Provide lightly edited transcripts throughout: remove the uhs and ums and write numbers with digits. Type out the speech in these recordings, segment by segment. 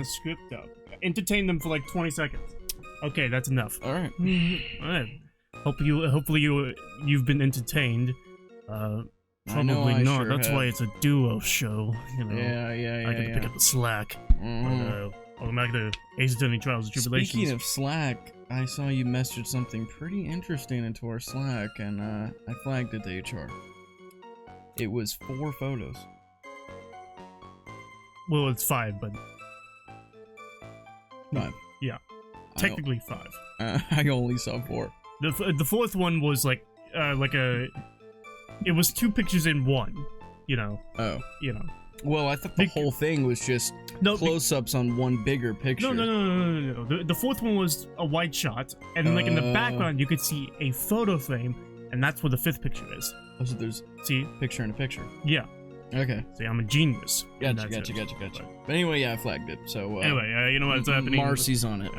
the script up. Entertain them for like 20 seconds. Okay, that's enough. All right. All right. Hopefully you've been entertained. Probably not. Sure That's have. why it's a duo show. You know. Yeah. I gotta pick up the slack. Welcome back to Ace Attorney Trials and Tribulations. Speaking of Slack, I saw you message something pretty interesting into our Slack, and I flagged it to HR. It was 4 photos. Well, it's 5, but 5. yeah, technically 5. I only saw 4. The fourth one was like it was 2 pictures in one. You know. Oh. You know. Well, I thought the whole thing was just close-ups on one bigger picture. No. The fourth one was a wide shot, and like in the background you could see a photo frame, and that's where the 5th picture is. Oh, so there's picture in a picture. Yeah. Okay. See, I'm a genius. Gotcha. But anyway, yeah, I flagged it. So anyway, you know what's happening? Marcy's on it.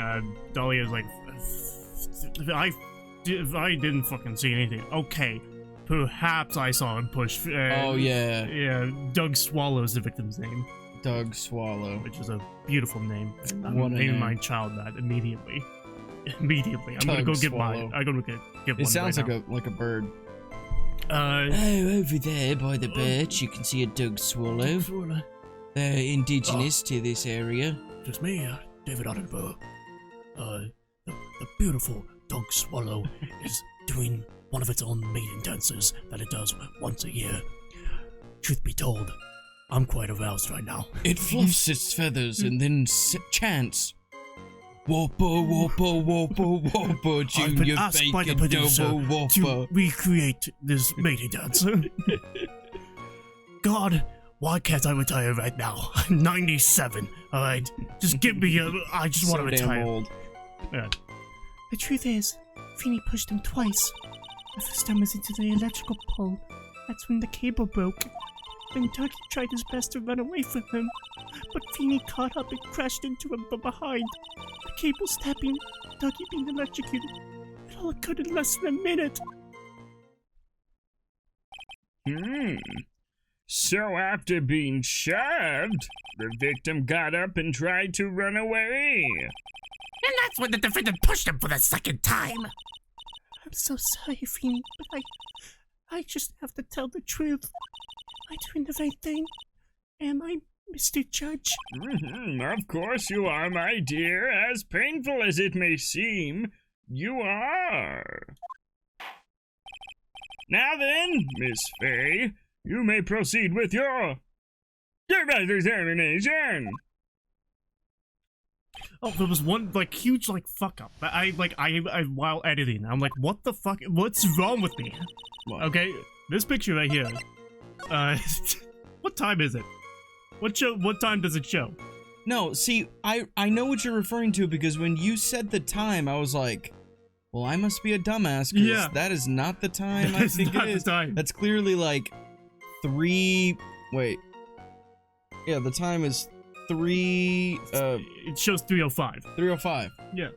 Dahlia's like, I didn't fucking see anything. Okay. Perhaps I saw him push. Oh, yeah. Yeah, Doug Swallow's the victim's name. Doug Swallow. Which is a beautiful name. I'm naming my child that immediately. I'm gonna go get mine. I'm gonna get one. It sounds right like a bird. over there by the birch, you can see a Doug Swallow. They're indigenous to this area. Just me, David Attenborough. The beautiful Doug Swallow is doing one of its own mating dances that it does once a year. Truth be told, I'm quite aroused right now. It fluffs its feathers and then chants. Whopper, whopper, whopper, whopper, junior bacon double whopper. To recreate this mating dance. God, why can't I retire right now? I'm 97, alright? Just give me I just want to retire. Old. Yeah. The truth is, Feeny pushed him twice. The first time was into the electrical pole. That's when the cable broke. Then Dougie tried his best to run away from him, but Feeny caught up and crashed into him from behind. The cable snapping, Dougie being electrocuted. It all occurred in less than a minute. So after being shoved, the victim got up and tried to run away. And that's when the defendant pushed him for the second time. I'm so sorry, Feeny, but I just have to tell the truth. Am I doing the right thing? Am I, Mr. Judge? Of course you are, my dear. As painful as it may seem, you are. Now then, Miss Faye, you may proceed with your examination. Oh, there was one like huge like fuck up. I while editing, I'm like, what the fuck? What's wrong with me? What? Okay, this picture right here. What time is it? What time does it show? No, see, I know what you're referring to because when you said the time, I was like, well, I must be a dumbass because that is not the time I think it is. That's clearly like 3. Wait. Yeah, the time is 3. It shows 3:05. 3:05. Yeah.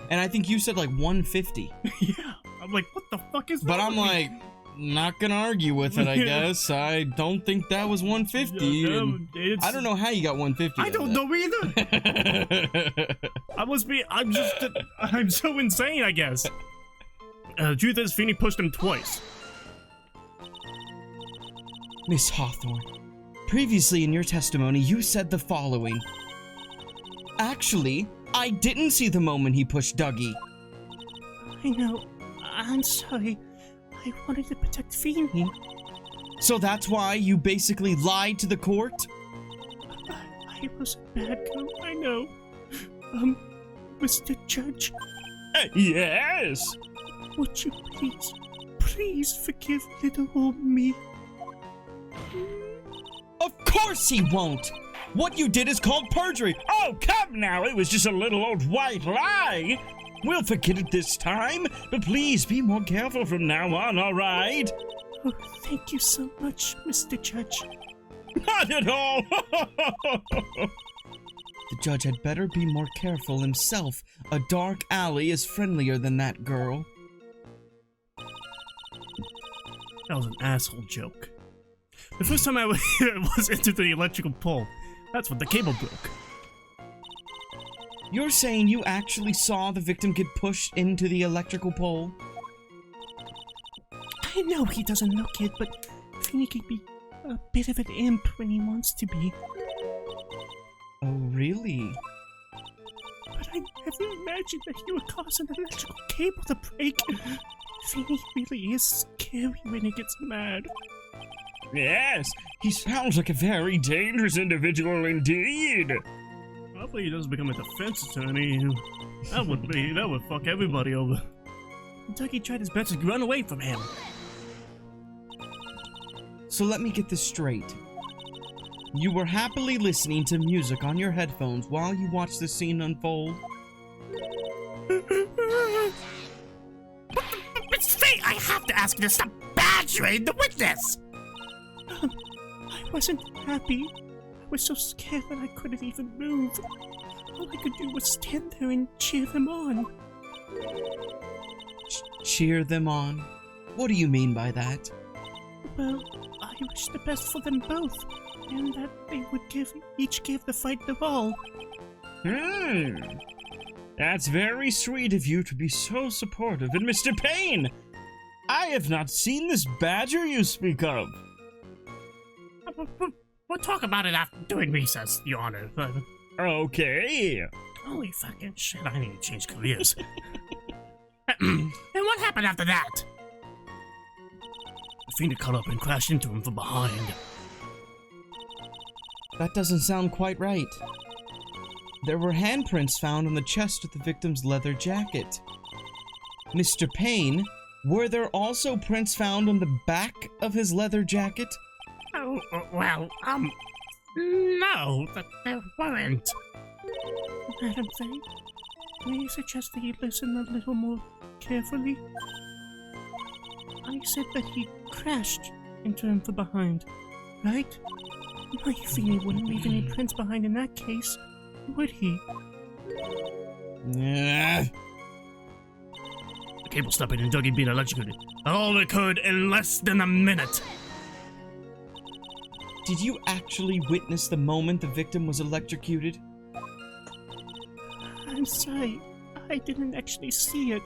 And I think you said like 1:50. Yeah. I'm like, what the fuck is But wrong I'm with like, not gonna argue with it, I guess. I don't think that was 150. I don't know how you got 150. I don't know either. I'm so insane, I guess. The truth is, Feeny pushed him twice. Miss Hawthorne, previously in your testimony, you said the following. Actually, I didn't see the moment he pushed Dougie. I know. I'm sorry. I wanted to protect Feeny. So that's why you basically lied to the court? I was a bad girl, I know. Mr. Judge. Yes? Would you please forgive little old me? Of course he won't! What you did is called perjury! Oh, come now, it was just a little old white lie! We'll forget it this time, but please be more careful from now on, alright? Oh, thank you so much, Mr. Judge. Not at all! The judge had better be more careful himself. A dark alley is friendlier than that girl. That was an asshole joke. The first time I was into the electrical pole, that's when the cable broke. You're saying you actually saw the victim get pushed into the electrical pole? I know he doesn't look it, but Feeny can be a bit of an imp when he wants to be. Oh, really? But I never imagined that he would cause an electrical cable to break. Feeny really is scary when he gets mad. Yes, he sounds like a very dangerous individual indeed. Hopefully he doesn't become a defense attorney. That would fuck everybody over. Kentucky tried his best to run away from him. So let me get this straight. You were happily listening to music on your headphones while you watched the scene unfold? It's fate! I have to ask you to stop badgering the witness! I wasn't happy. I was so scared that I couldn't even move. All I could do was stand there and cheer them on. Cheer them on? What do you mean by that? Well, I wish the best for them both, and that they would each give the fight their all. That's very sweet of you to be so supportive. And Mr. Payne, I have not seen this badger you speak of. We'll talk about it after during recess, Your Honor. Okay. Holy fucking shit, I need to change careers. And what happened after that? Athena caught up and crashed into him from behind. That doesn't sound quite right. There were handprints found on the chest of the victim's leather jacket. Mr. Payne, were there also prints found on the back of his leather jacket? Oh, well, no, there weren't. Madam Fay, may I suggest that you listen a little more carefully? I said that he crashed into him from behind, right? My Feeny wouldn't leave any prints behind in that case, would he? Yeah. The cable snapping and Dougie being electrocuted. All occurred in less than a minute. Did you actually witness the moment the victim was electrocuted? I'm sorry, I didn't actually see it.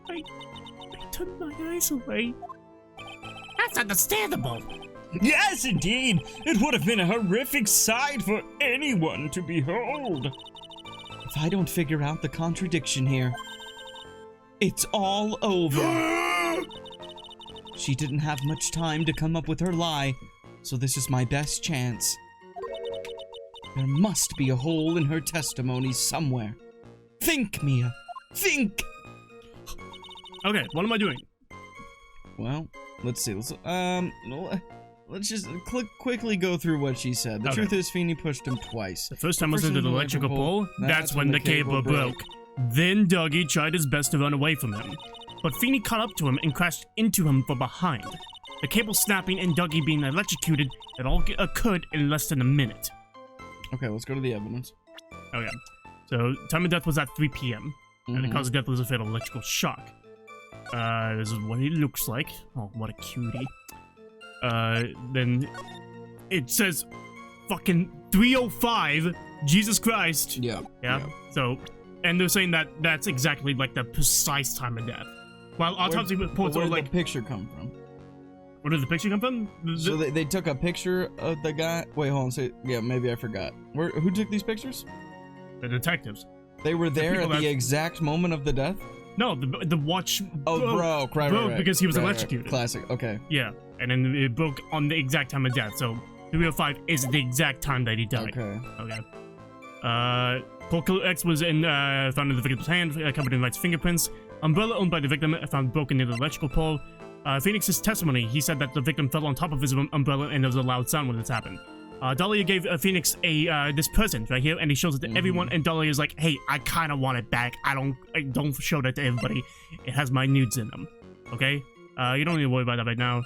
I turned my eyes away. That's understandable. Yes, indeed. It would have been a horrific sight for anyone to behold. If I don't figure out the contradiction here, it's all over. She didn't have much time to come up with her lie, so this is my best chance. There must be a hole in her testimony somewhere. Think, Mia. Think! Okay, what am I doing? Well, let's see. Let's just quickly go through what she said. The truth is, Feeny pushed him twice. The first time was into the electrical pole. That's when the cable broke. Then Dougie tried his best to run away from him, but Feeny caught up to him and crashed into him from behind. The cable snapping and Dougie being electrocuted, it all occurred in less than a minute. Okay, let's go to the evidence. Okay, so time of death was at 3 p.m. And the cause of death was a fatal electrical shock. This is what he looks like. Oh, what a cutie. Then it says fucking 3:05. Jesus Christ. Yeah. So, and they're saying that that's exactly like the precise time of death. While autopsy reports where are did like. the picture come from? Where did the picture come from? So they took a picture of the guy. Wait, hold on. So, yeah, maybe I forgot. Who took these pictures? The detectives. They were there at the exact moment of the death? No, the watch. Broke, right. Because he was electrocuted. Right. Classic. Okay. Yeah, and then it broke on the exact time of death. So 3:05 is the exact time that he died. Okay. Cold X was found in the victim's hand, covered in Light's fingerprints. Umbrella owned by the victim found broken near the electrical pole. Phoenix's testimony, he said that the victim fell on top of his umbrella and there was a loud sound when this happened. Dahlia gave Phoenix this present right here, and he shows it to everyone, and Dahlia is like, hey, I kind of want it back. I don't show that to everybody. It has my nudes in them. Okay? You don't need to worry about that right now.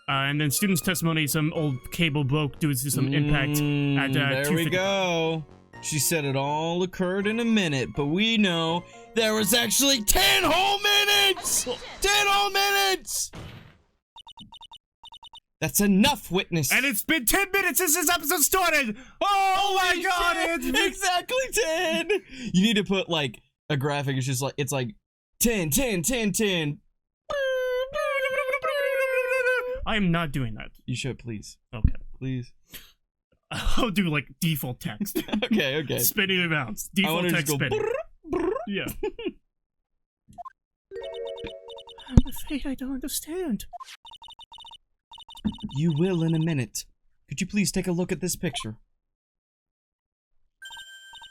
And then student's testimony, some old cable broke due to some impact at there we go. She said it all occurred in a minute, but we know there was actually 10 whole minutes! 10 whole minutes! That's enough, witness. And it's been 10 minutes since this episode started. Oh my God! Exactly 10. You need to put like a graphic. It's just like 10, 10, 10, 10. I am not doing that. You should, please. Okay. Please. I'll do like default text. Okay. Spinning amounts. Default text spinning. Yeah. I'm afraid I don't understand. You will in a minute. Could you please take a look at this picture?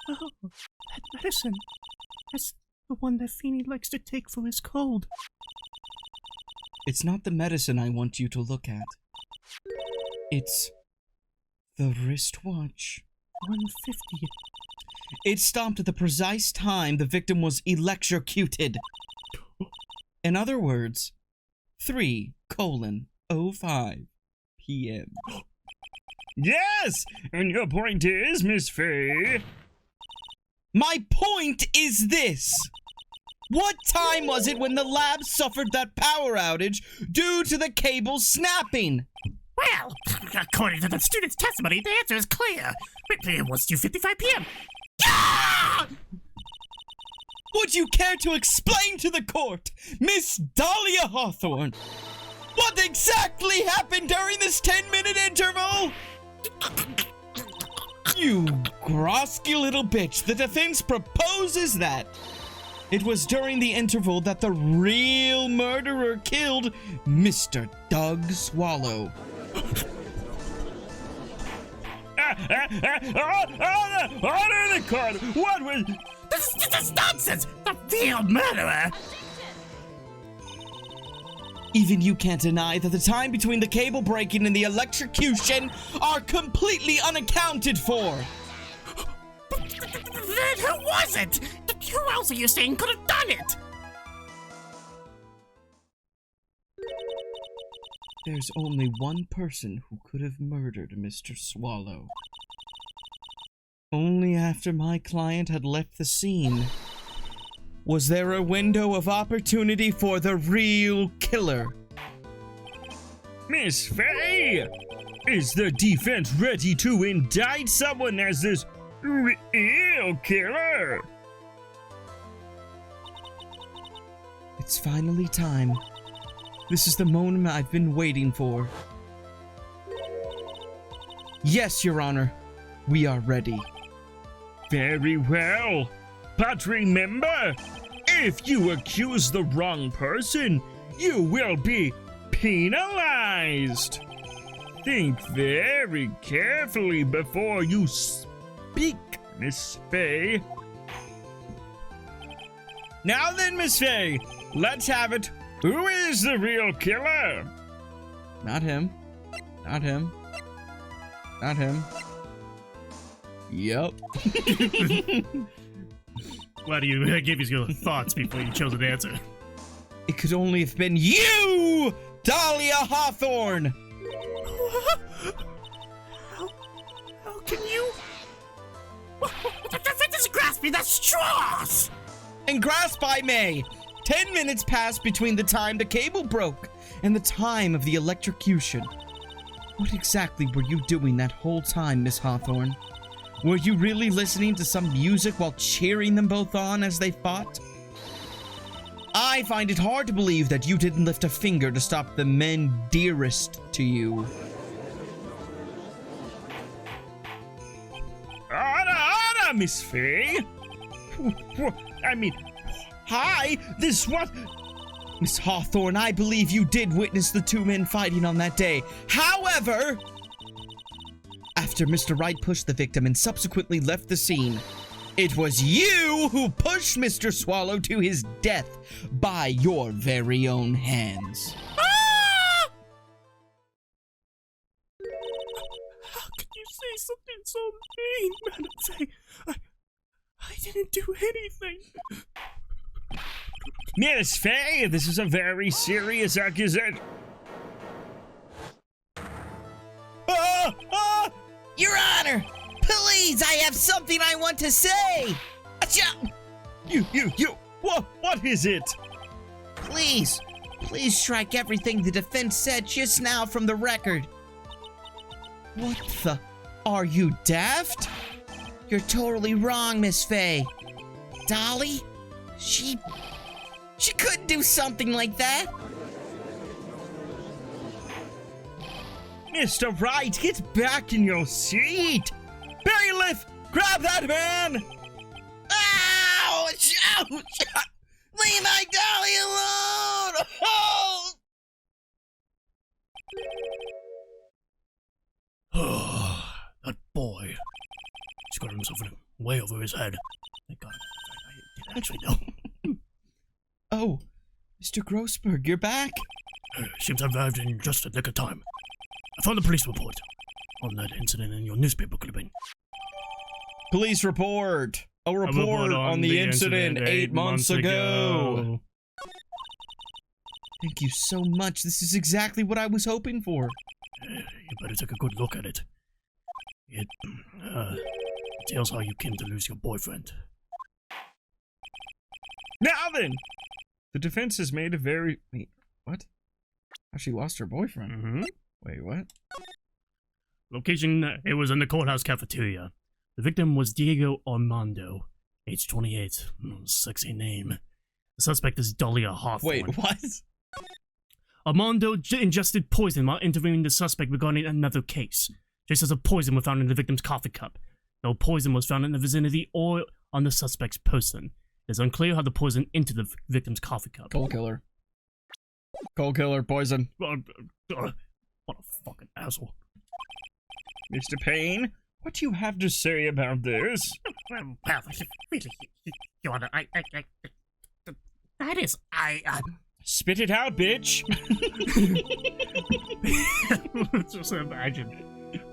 Oh, that medicine. That's the one that Feeny likes to take for his cold. It's not the medicine I want you to look at. It's the wristwatch. 150. It stopped at the precise time the victim was electrocuted. In other words, 3:05 p.m. Yes! And your point is, Miss Faye? My point is this. What time was it when the lab suffered that power outage due to the cable snapping? Well, according to the student's testimony, the answer is clear. It was 2:55 p.m. Ah! Would you care to explain to the court, Miss Dahlia Hawthorne, what exactly happened during this 10-minute interval? You grosky little bitch, the defense proposes that it was during the interval that the real murderer killed Mr. Doug Swallow. Order the court! What was... This is nonsense! The real murderer! Even you can't deny that the time between the cable breaking and the electrocution are completely unaccounted for. Then who was it? Who else are you saying could have done it? There's only one person who could have murdered Mr. Swallow. Only after my client had left the scene was there a window of opportunity for the real killer. Miss Faye! Is the defense ready to indict someone as this real killer? It's finally time. This is the moment I've been waiting for. Yes, Your Honor. We are ready. Very well. But remember, if you accuse the wrong person, you will be penalized. Think very carefully before you speak, Miss Faye. Now then, Miss Faye, let's have it. Who is the real killer? Not him. Not him. Not him. Yep. Glad you gave your thoughts before you chose an answer. It could only have been you, Dahlia Hawthorne! How can you? The defense is grasping at straws! And grasp I may! 10 minutes passed between the time the cable broke and the time of the electrocution. What exactly were you doing that whole time, Miss Hawthorne? Were you really listening to some music while cheering them both on as they fought? I find it hard to believe that you didn't lift a finger to stop the men dearest to you. Order, Miss Faye! I mean, hi, this what? Miss Hawthorne, I believe you did witness the two men fighting on that day. However, after Mr. Wright pushed the victim and subsequently left the scene, it was you who pushed Mr. Swallow to his death by your very own hands. Ah! How can you say something so mean, Madam Faye? I didn't do anything. Miss Faye, this is a very serious accusation. Your Honor, please, I have something I want to say. Achoo! You, what is it? Please, Please strike everything the defense said just now from the record. What the? Are you daft? You're totally wrong, Miss Faye. Dolly? She couldn't do something like that. Mr. Wright, get back in your seat! Bailiff, grab that man! Ouch! Ouch! Leave my Dolly alone! Oh! That boy. He's got himself in way over his head. Thank God. I didn't actually know. Oh, Mr. Grossberg, you're back? Seems I've arrived in just the nick of time. I found a police report on that incident in your newspaper clipping. Police report. A report on the incident 8 months ago. Thank you so much. This is exactly what I was hoping for. You better take a good look at it. It tells how you came to lose your boyfriend. Now then! The defense has made a very... Wait, what? How she lost her boyfriend? Mm-hmm. Wait, what? Location, it was in the courthouse cafeteria. The victim was Diego Armando, age 28. Sexy name. The suspect is Dahlia Hawthorne. Wait, what? Armando ingested poison while interviewing the suspect regarding another case. Traces of poison were found in the victim's coffee cup. No poison was found in the vicinity or on the suspect's person. It is unclear how the poison entered the victim's coffee cup. Cold killer. Cold killer, poison. What a fucking asshole. Mr. Payne, what do you have to say about this? Well, really, Your Honor, that is, Spit it out, bitch! Just imagine.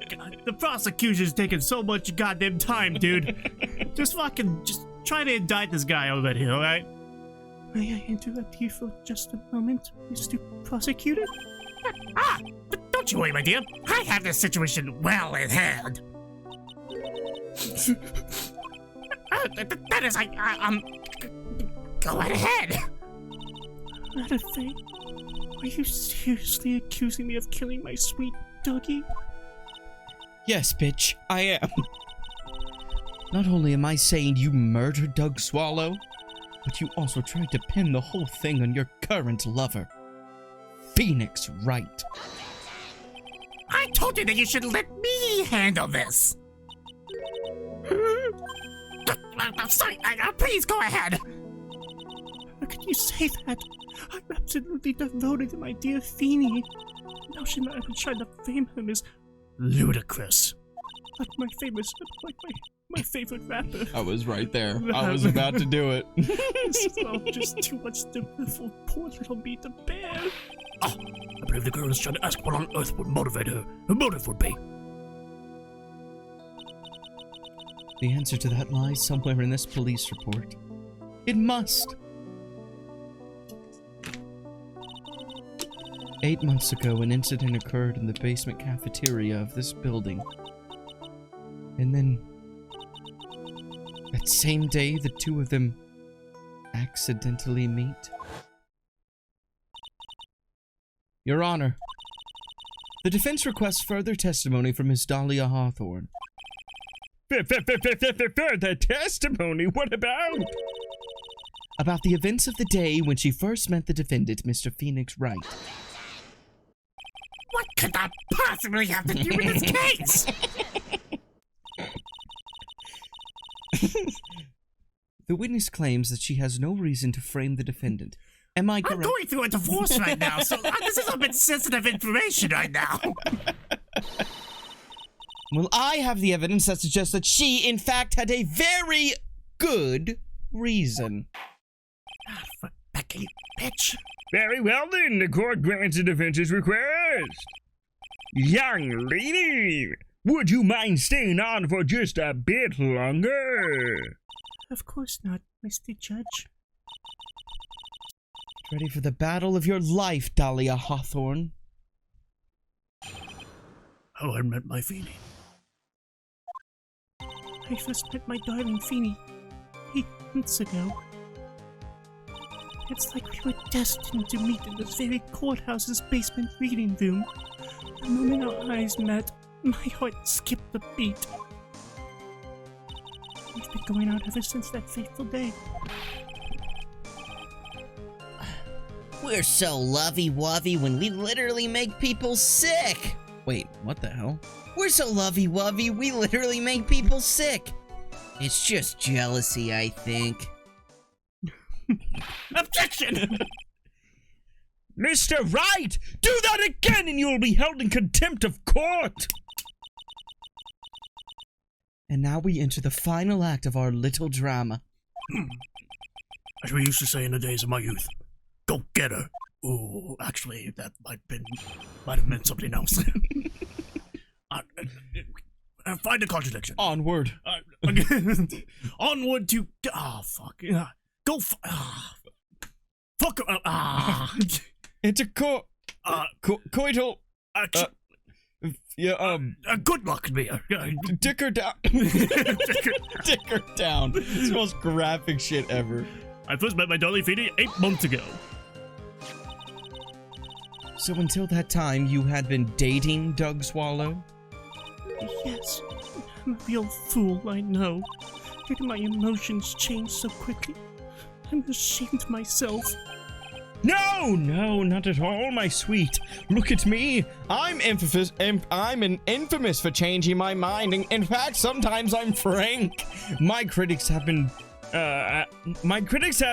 God, the prosecution's taking so much goddamn time, dude. Just try to indict this guy already, alright? May I interrupt you for just a moment, Mr. Prosecutor? Don't you worry, my dear. I have this situation well in hand. That is, go right ahead. Madam Faye, are you seriously accusing me of killing my sweet doggy? Yes, bitch, I am. Not only am I saying you murdered Doug Swallow, but you also tried to pin the whole thing on your current lover, Phoenix Wright. I told you that you should let me handle this. I'm sorry, please go ahead. How can you say that? I'm absolutely devoted to my dear Feeny. The notion that I would try to fame him is Ludicrous. like my favorite rapper. I was right there. I was about to do it. This is all just too much to for poor little me to bear. Oh, I believe the girl is trying to ask what on earth would motivate her. Her motive would be. The answer to that lies somewhere in this police report. It must. 8 months ago, an incident occurred in the basement cafeteria of this building. And then, that same day, the two of them accidentally meet. Your Honor, the defense requests further testimony from Miss Dahlia Hawthorne. Further testimony? What about? About the events of the day when she first met the defendant, Mr. Phoenix Wright. What could that possibly have to do with this case? The witness claims that she has no reason to frame the defendant. Am I correct? I'm going through a divorce right now, so this is a bit sensitive information right now. Well, I have the evidence that suggests that she, in fact, had a very good reason. Rebecca, you bitch. Very well then, the court grants the defense's request. Young lady, would you mind staying on for just a bit longer? Of course not, Mr. Judge. Ready for the battle of your life, Dahlia Hawthorne. How I met my Feeny. I first met my darling Feeny 8 months ago. It's like we were destined to meet in this very courthouse's basement reading room. The moment our eyes met, my heart skipped a beat. We've been going out ever since that fateful day. We're so lovey-wovey when we literally make people sick. Wait, what the hell? We're so lovey-wovey, we literally make people sick. It's just jealousy, I think. Objection! Mr. Wright, do that again and you'll be held in contempt of court. And now we enter the final act of our little drama. As we used to say in the days of my youth, go get her. Ooh, actually, that might have meant something else. Find a contradiction. Onward. Onward to... Oh, fuck. Go... fuck... Into coital... good luck, Mia. Dick her down. Dick her down. It's the most graphic shit ever. I first met my dolly Feeny 8 months ago. So until that time, you had been dating Doug Swallow? Yes, I'm a real fool, I know. Yet my emotions change so quickly. I'm ashamed of myself. No, not at all, my sweet. Look at me. I'm infamous for changing my mind. In fact, sometimes I'm frank. My critics have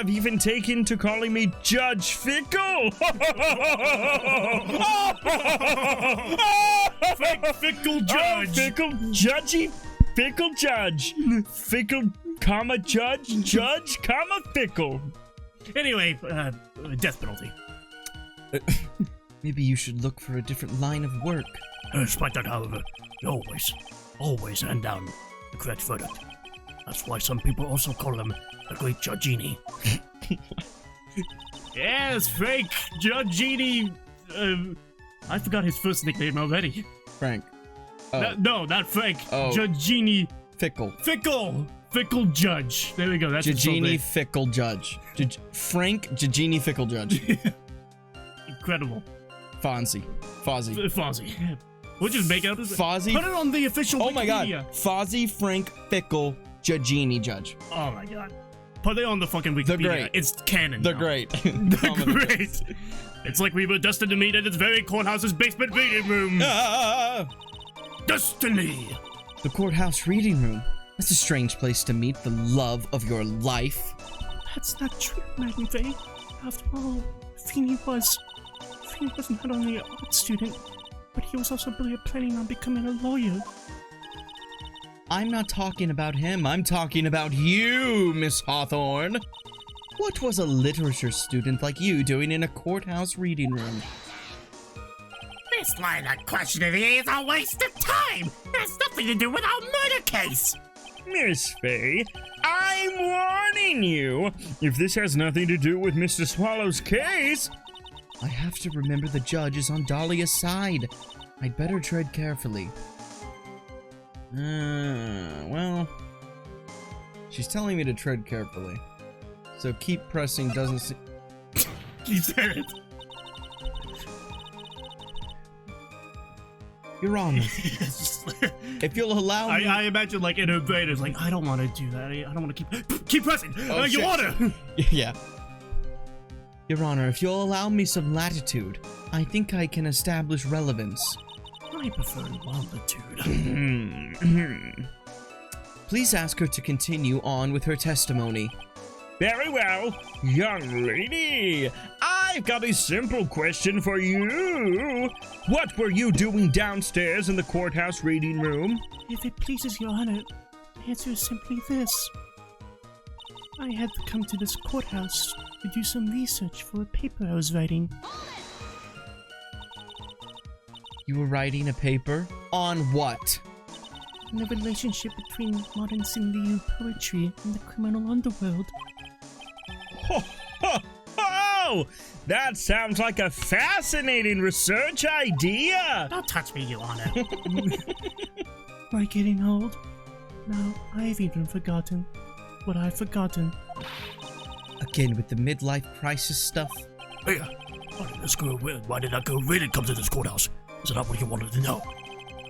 even taken to calling me Judge Fickle. Fickle judge. Fickle judgy. Fickle judge. Fickle, comma, judge, comma, fickle. Anyway, death penalty. Maybe you should look for a different line of work. Despite that, however, you always hand down the correct verdict. That's why some people also call him the Great Judgini. Yes, Frank Judgini. I forgot his first nickname already. Frank. No, not Frank. Oh. Judgini. Fickle. Fickle Judge. There we go. That's Judgini Fickle Judge. Frank Judgini Fickle Judge. Incredible. Fozzie. We'll just make out this. Fozzie. Put it on the official Oh Wikipedia. my god. Fozzie Frank Fickle Judgini Judge. Oh my god. Put it on the fucking Wikipedia. They're great. It's canon. They're now. great. They're great. It's like we were destined to meet in its very courthouse's basement reading room. Destiny. The courthouse reading room. That's a strange place to meet the love of your life. That's not true, Madam Faye. After all, Feeny was not only an art student, but he was also planning on becoming a lawyer. I'm not talking about him, I'm talking about you, Miss Hawthorne. What was a literature student like you doing in a courthouse reading room? This line of questioning is a waste of time. It has nothing to do with our murder case. Miss Faye, I'm warning you. If this has nothing to do with Mr. Swallow's case... I have to remember the judge is on Dahlia's side. I'd better tread carefully. Well... She's telling me to tread carefully. So keep pressing doesn't seem... You said it. Your Honor, if you'll allow me... I imagine, like, in her brain, it's like, I don't want to do that. I don't want to keep pressing. Oh, Your Honor. Yeah. Your Honor, if you'll allow me some latitude, I think I can establish relevance. I prefer longitude. Please ask her to continue on with her testimony. Very well, young lady. I've got a simple question for you. What were you doing downstairs in the courthouse reading room? If it pleases Your Honor, the answer is simply this. I had to come to this courthouse to do some research for a paper I was writing. You were writing a paper? On what? On the relationship between modern Sinliu poetry and the criminal underworld. Oh, that sounds like a fascinating research idea. Don't touch me, Your Honor. Am I getting old? No, I've even forgotten what I've forgotten. A Again with the midlife crisis stuff. Hey, why did that girl really come to this courthouse? Is that what you wanted to know?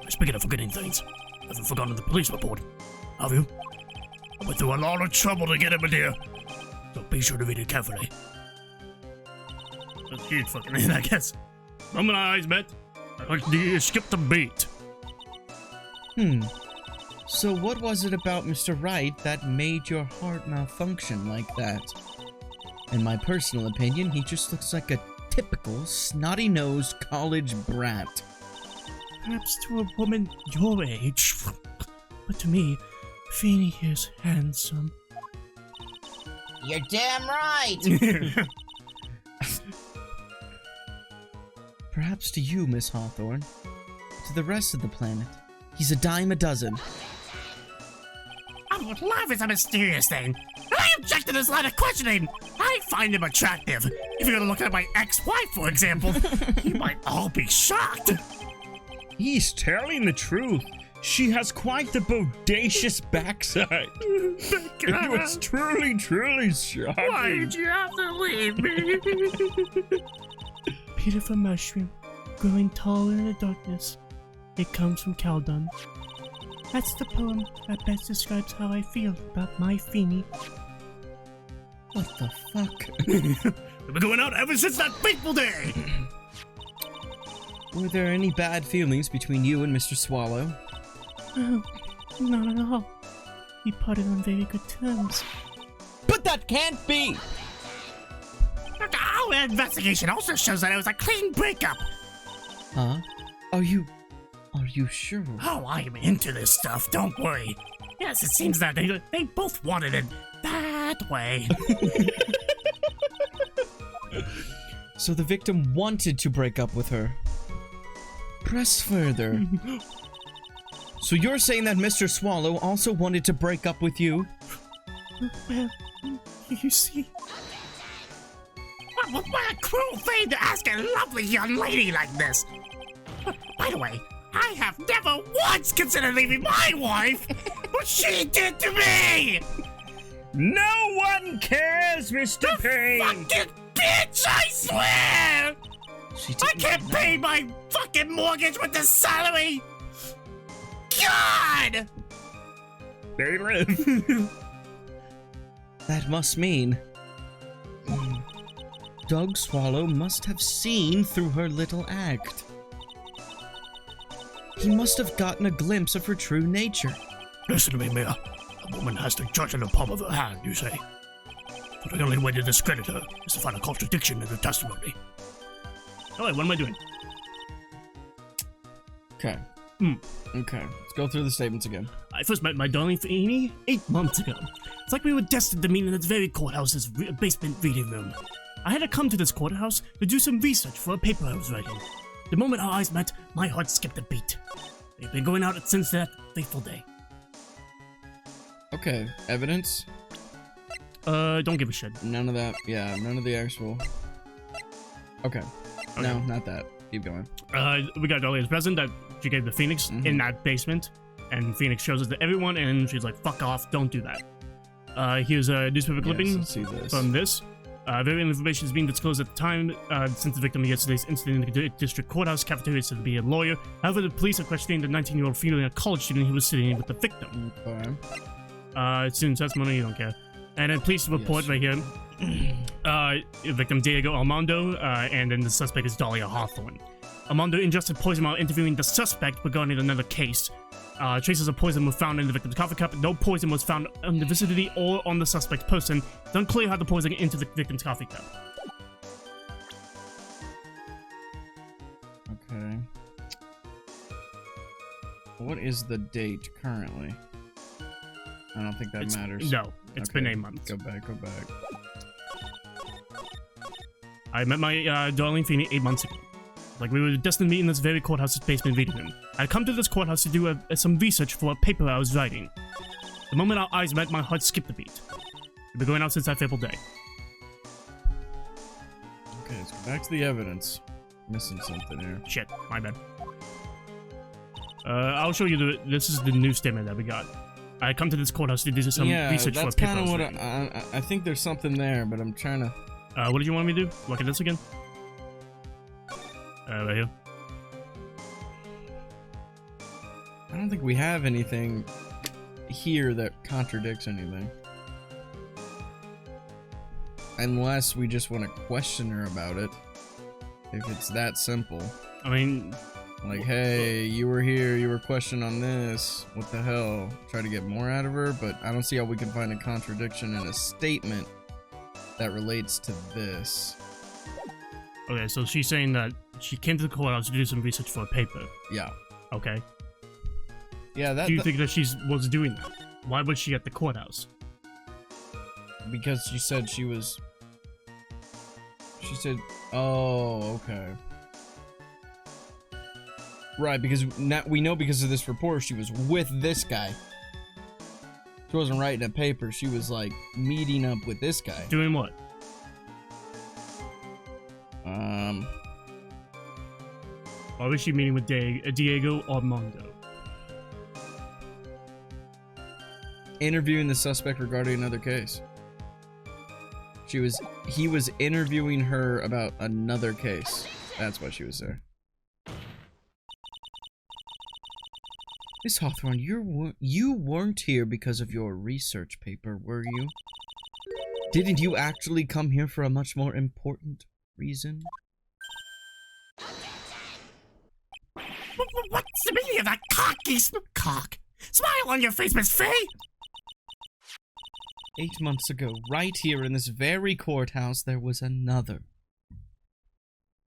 Speaking of forgetting things, haven't forgotten the police report, have you? I went through a lot of trouble to get him in here, so be sure to read it carefully. That's huge fucking in, I guess. Moment our eyes met, I skipped a beat. So what was it about Mr. Wright that made your heart malfunction like that? In my personal opinion, he just looks like a typical snotty-nosed college brat. Perhaps to a woman your age, but to me, Feeney is handsome. You're damn right! Perhaps to you, Miss Hawthorne. To the rest of the planet, he's a dime a dozen. Love is a mysterious thing. And I object to this line of questioning. I find him attractive. If you're looking at my ex-wife, for example, you might all be shocked. He's telling the truth. She has quite the bodacious backside. It was truly, truly shocking. Why did you have to leave me? Beautiful mushroom, growing tall in the darkness. It comes from Caldon. That's the poem that best describes how I feel about my Feeney. What the fuck? We've been going out ever since that fateful day! Were there any bad feelings between you and Mr. Swallow? Oh, not at all. We parted on very good terms. But that can't be! Our investigation also shows that it was a clean breakup. Huh? Are you sure? Oh, I'm into this stuff, don't worry. Yes, it seems that they both wanted it that way. So the victim wanted to break up with her. Press further. So you're saying that Mr. Swallow also wanted to break up with you? Well, you see... What a cruel thing to ask a lovely young lady like this. By the way, I have never once considered leaving my wife. What she did to me! No one cares, Mr. Payne! Fucking bitch, I swear! I can't pay my fucking mortgage with this salary! God! They live. That must mean... Doug Swallow must have seen through her little act. He must have gotten a glimpse of her true nature. Listen to me, Mia. A woman has to judge in the palm of her hand, you say. But the only way to discredit her is to find a contradiction in her testimony. Alright, what am I doing? Okay. Okay, let's go through the statements again. I first met my darling Feeney 8 months ago. It's like we were destined to meet in this very courthouse's basement reading room. I had to come to this courthouse to do some research for a paper I was writing. The moment our eyes met, my heart skipped a beat. We've been going out since that fateful day. Okay, evidence? Don't give a shit. None of that. Yeah, none of the actual... Okay. No, not that. Keep going. We got Dahlia's present that she gave to Phoenix in that basement, and Phoenix shows it to everyone, and she's like, fuck off, don't do that. Here's a newspaper clipping from this. Very information is being disclosed at the time, since the victim of yesterday's incident in the district courthouse cafeteria said to be a lawyer. However, the police are questioning the 19-year-old female college student who was sitting with the victim. Okay. Student testimony, you don't care. And then police report right here. Victim Diego Armando, and then the suspect is Dahlia Hawthorne. Armando ingested poison while interviewing the suspect regarding another case. Traces of poison were found in the victim's coffee cup. No poison was found in the vicinity or on the suspect's person. It's unclear how the poison got into the victim's coffee cup. Okay. What is the date currently? I don't think that matters. No, it's been 8 months. Go back. I met my darling Feeney 8 months ago. Like, we were destined to meet in this very courthouse's basement reading room. I'd come to this courthouse to do some research for a paper I was writing. The moment our eyes met, my heart skipped a beat. We've been going out since that fateful day. Okay, let's go back to the evidence. Missing something here. Shit, my bad. I'll show you this is the new statement that we got. I come to this courthouse to do some research for a paper. Yeah, that's kind of what I think there's something there, but I'm trying to... what did you want me to do? Look at this again? Right here. I don't think we have anything here that contradicts anything. Unless we just want to question her about it. If it's that simple. I mean... Like, hey, you were here, you were questioned on this. What the hell? Try to get more out of her, but I don't see how we can find a contradiction in a statement that relates to this. Okay, so she's saying that she came to the courthouse to do some research for a paper. Yeah. Okay. Yeah, Do you think that she was doing that? Why was she at the courthouse? Because she said she was... She said... Oh, okay. Right, because we know because of this report she was with this guy. She wasn't writing a paper, she was like meeting up with this guy. Doing what? Why was she meeting with Diego Armando? Interviewing the suspect regarding another case. He was interviewing her about another case. That's why she was there. Miss Hawthorne, you weren't here because of your research paper, were you? Didn't you actually come here for a much more important reason? What's the meaning of that cocky smile on your face, Miss Faye? 8 months ago, right here in this very courthouse, there was another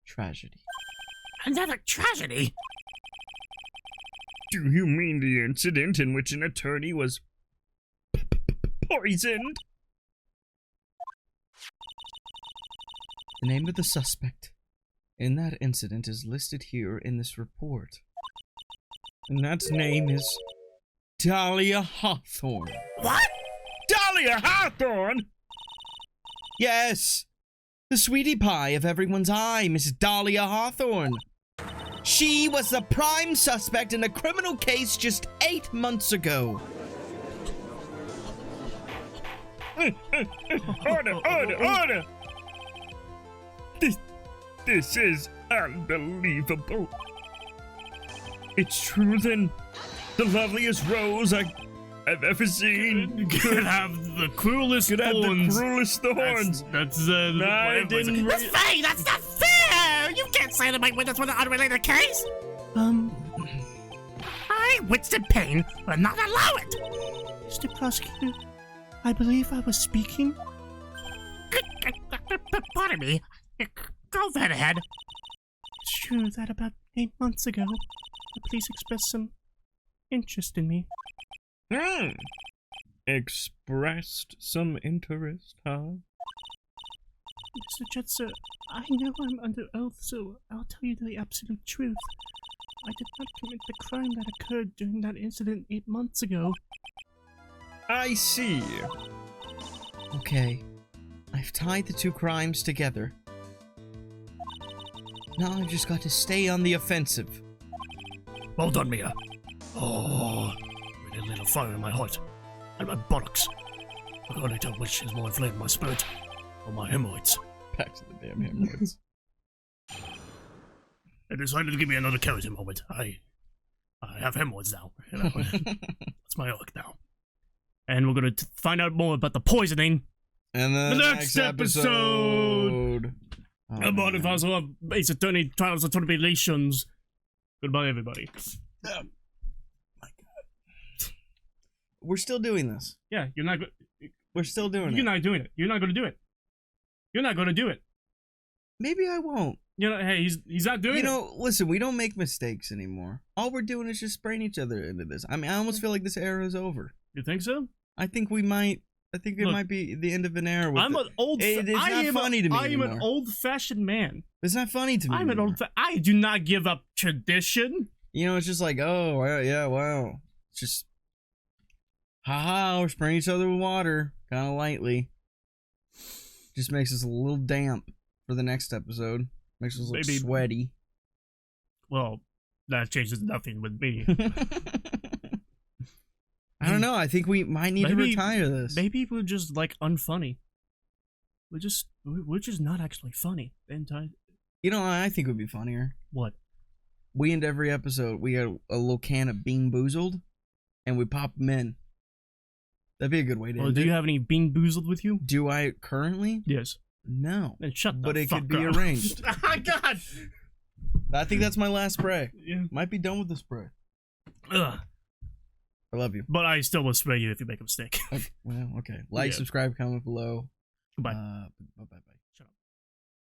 tragedy. Another tragedy? Do you mean the incident in which an attorney was poisoned? The name of the suspect in that incident is listed here in this report. And that name is Dahlia Hawthorne. What? Dahlia Hawthorne? Yes! The sweetie pie of everyone's eye, Miss Dahlia Hawthorne. She was the prime suspect in a criminal case just 8 months ago. Order! This is unbelievable. It's true then. The loveliest rose I've ever seen Could have the cruelest thorns. That's I didn't Miss Faye, that's not fair! You can't say that my witness was an unrelated case! I, Winston Payne, will not allow it! Mr. Prosecutor, I believe I was speaking. Pardon me. Go right ahead. It's true that about 8 months ago, the police expressed some interest in me. Expressed some interest, huh? Mr. Judge, I know I'm under oath, so I'll tell you the absolute truth. I did not commit the crime that occurred during that incident 8 months ago. I see. Okay, I've tied the two crimes together. Now I've just got to stay on the offensive. Well done, Mia. Oh, really lit a fire in my heart. And my buttocks. I can only tell which is more inflamed, my spirit or my hemorrhoids. Back to the damn hemorrhoids. I decided to give me another keratin moment. I have hemorrhoids now. You know? That's my arc now. And we're gonna find out more about the poisoning. And then the next episode. I'm on Fiverr of Ace Attorney Trials of Tribulations. Goodbye, everybody. Oh my god. We're still doing this. Yeah, you're not. We're still doing it. You're not doing it. You're not gonna do it. You're not gonna do it. Maybe I won't. You know, hey, he's not doing it. You know, listen, we don't make mistakes anymore. All we're doing is just spraying each other into this. I mean, I almost feel like this era is over. You think so? I think we might. I think it might be the end of an era. I'm an old. It's not funny to me I am anymore. an old-fashioned man. It's not funny to me. I'm an old. I do not give up tradition. You know, it's just like, oh, well, yeah, wow. It's just, haha, we're spraying each other with water, kind of lightly. Just makes us a little damp for the next episode. Makes us look sweaty. Well, that changes nothing with me. I don't know. I think we might need to retire this. Maybe we're just like unfunny. We're just not actually funny. You know, I think it would be funnier. What? We end every episode. We got a little can of Bean Boozled, and we pop them in. That'd be a good way to. Do you have any Bean Boozled with you? Do I currently? Yes. No. Then shut the But it fuck could be up. arranged. Oh God. I think that's my last spray. Yeah. Might be done with the spray. Ugh. I love you. But I still will spray you if you make a mistake. Okay. Well, okay. Like, Yeah. subscribe, comment below. Goodbye. Bye-bye.